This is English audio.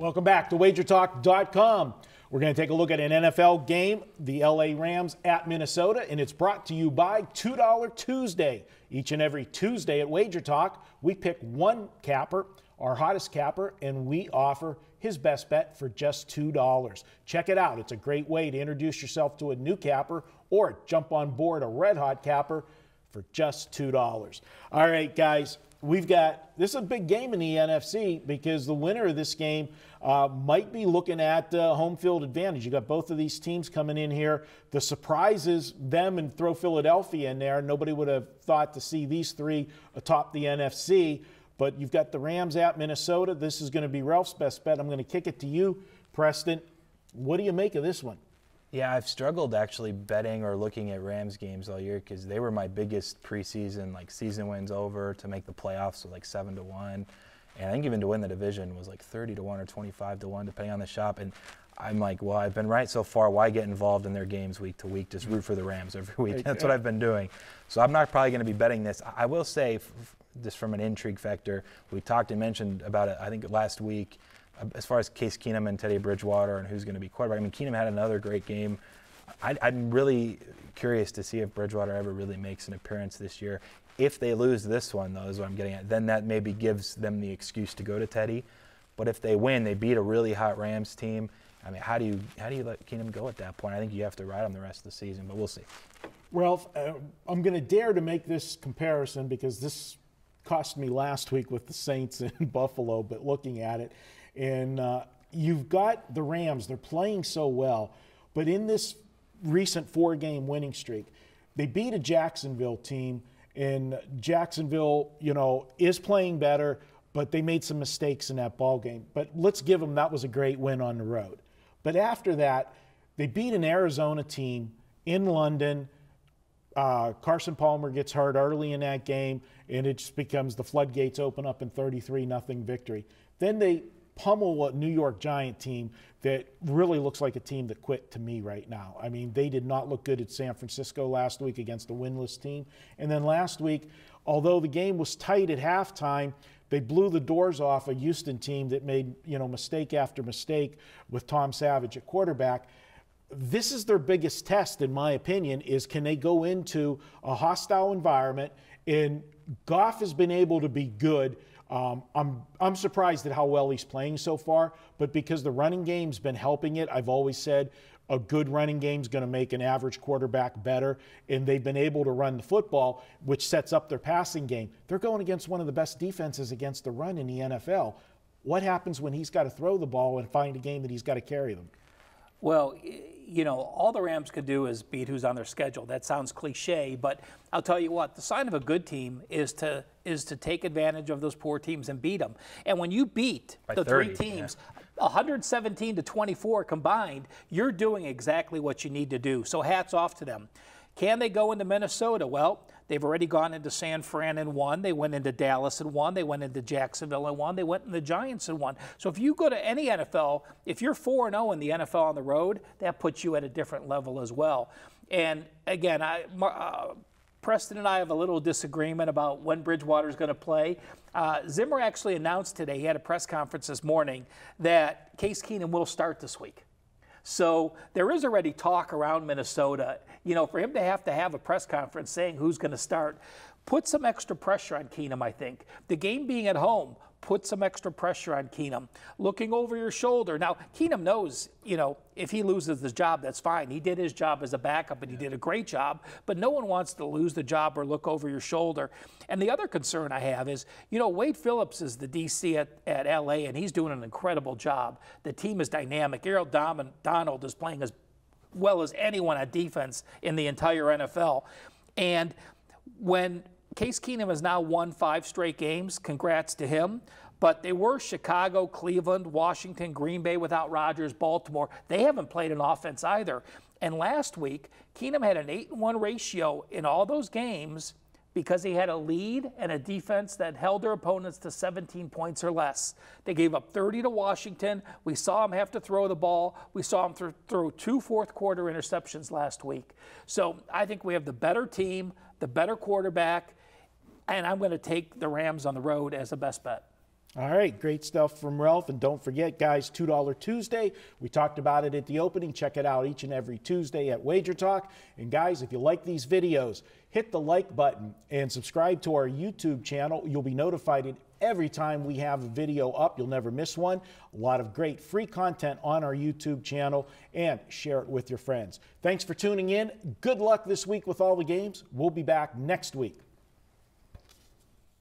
Welcome back to WagerTalk.com. We're going to take a look at an NFL game, the LA Rams at Minnesota, and it's brought to you by $2 Tuesday. Each and every Tuesday at Wager Talk, we pick one capper, our hottest capper, and we offer his best bet for just $2. Check it out. It's a great way to introduce yourself to a new capper or jump on board a red-hot capper for just $2. All right, guys. This is a big game in the NFC because the winner of this game might be looking at home field advantage. You got both of these teams coming in here. The surprise is them and throw Philadelphia in there. Nobody would have thought to see these three atop the NFC. But you've got the Rams at Minnesota. This is going to be Ralph's best bet. I'm going to kick it to you, Preston. What do you make of this one? Yeah, I've struggled actually betting or looking at Rams games all year because they were my biggest preseason, season wins over to make the playoffs, so 7-1. And I think even to win the division was 30-1 or 25-1, depending on the shop. And I'm like, well, I've been right so far. Why get involved in their games week to week? Just root for the Rams every week. That's what I've been doing. So I'm not probably going to be betting this. I will say, just from an intrigue factor, we talked and mentioned about it, I think, last week, as far as Case Keenum and Teddy Bridgewater and who's going to be quarterback. I mean, Keenum had another great game. I'm really curious to see if Bridgewater ever really makes an appearance this year. If they lose this one, though, is what I'm getting at, then that maybe gives them the excuse to go to Teddy. But if they win, they beat a really hot Rams team. I mean, how do you let Keenum go at that point? I think you have to ride him the rest of the season, but we'll see. Ralph, I'm going to dare to make this comparison because this cost me last week with the Saints in Buffalo, but looking at it, and you've got the Rams. They're playing so well. But in this recent 4-game winning streak, they beat a Jacksonville team. And Jacksonville, is playing better, but they made some mistakes in that ball game. But let's give them that was a great win on the road. But after that, they beat an Arizona team in London. Carson Palmer gets hurt early in that game, and it just becomes the floodgates open up in 33-0 victory. Then they pummel a New York Giant team that really looks like a team that quit to me right now. I mean, they did not look good at San Francisco last week against a winless team. And then last week, although the game was tight at halftime, they blew the doors off a Houston team that made, mistake after mistake with Tom Savage at quarterback. This is their biggest test, in my opinion, is can they go into a hostile environment? And Goff has been able to be good. I'm surprised at how well he's playing so far, but because the running game's been helping it, I've always said a good running game's going to make an average quarterback better, and they've been able to run the football, which sets up their passing game. They're going against one of the best defenses against the run in the NFL. What happens when he's got to throw the ball and find a game that he's got to carry them? Well, all the Rams could do is beat who's on their schedule. That sounds cliche, but I'll tell you what, the sign of a good team is to take advantage of those poor teams and beat them. And when you beat the 30, three teams, 117-24 combined, you're doing exactly what you need to do. So hats off to them. Can they go into Minnesota? Well, they've already gone into San Fran and won. They went into Dallas and won. They went into Jacksonville and won. They went into the Giants and won. So if you go to any NFL, if you're 4-0 in the NFL on the road, that puts you at a different level as well. And again, Preston and I have a little disagreement about when Bridgewater's going to play. Zimmer actually announced today, he had a press conference this morning, that Case Keenum will start this week. So there is already talk around Minnesota, for him to have a press conference saying who's going to start, put some extra pressure on Keenum, I think. The game being at home, put some extra pressure on Keenum. Looking over your shoulder. Now, Keenum knows, if he loses his job, that's fine. He did his job as a backup, and he did a great job. But no one wants to lose the job or look over your shoulder. And the other concern I have is, Wade Phillips is the DC at L.A., and he's doing an incredible job. The team is dynamic. Errol Donald is playing as well as anyone at defense in the entire NFL. And when Case Keenum has now won 5 straight games, congrats to him. But they were Chicago, Cleveland, Washington, Green Bay without Rodgers, Baltimore. They haven't played an offense either. And last week, Keenum had an 8-1 ratio in all those games because he had a lead and a defense that held their opponents to 17 points or less. They gave up 30 to Washington. We saw him have to throw the ball. We saw him throw 2 fourth-quarter interceptions last week. So I think we have the better team, the better quarterback, and I'm going to take the Rams on the road as a best bet. All right, great stuff from Ralph. And don't forget, guys, $2 Tuesday. We talked about it at the opening. Check it out each and every Tuesday at Wager Talk. And guys, if you like these videos, hit the like button and subscribe to our YouTube channel. You'll be notified every time we have a video up. You'll never miss one. A lot of great free content on our YouTube channel, and share it with your friends. Thanks for tuning in. Good luck this week with all the games. We'll be back next week.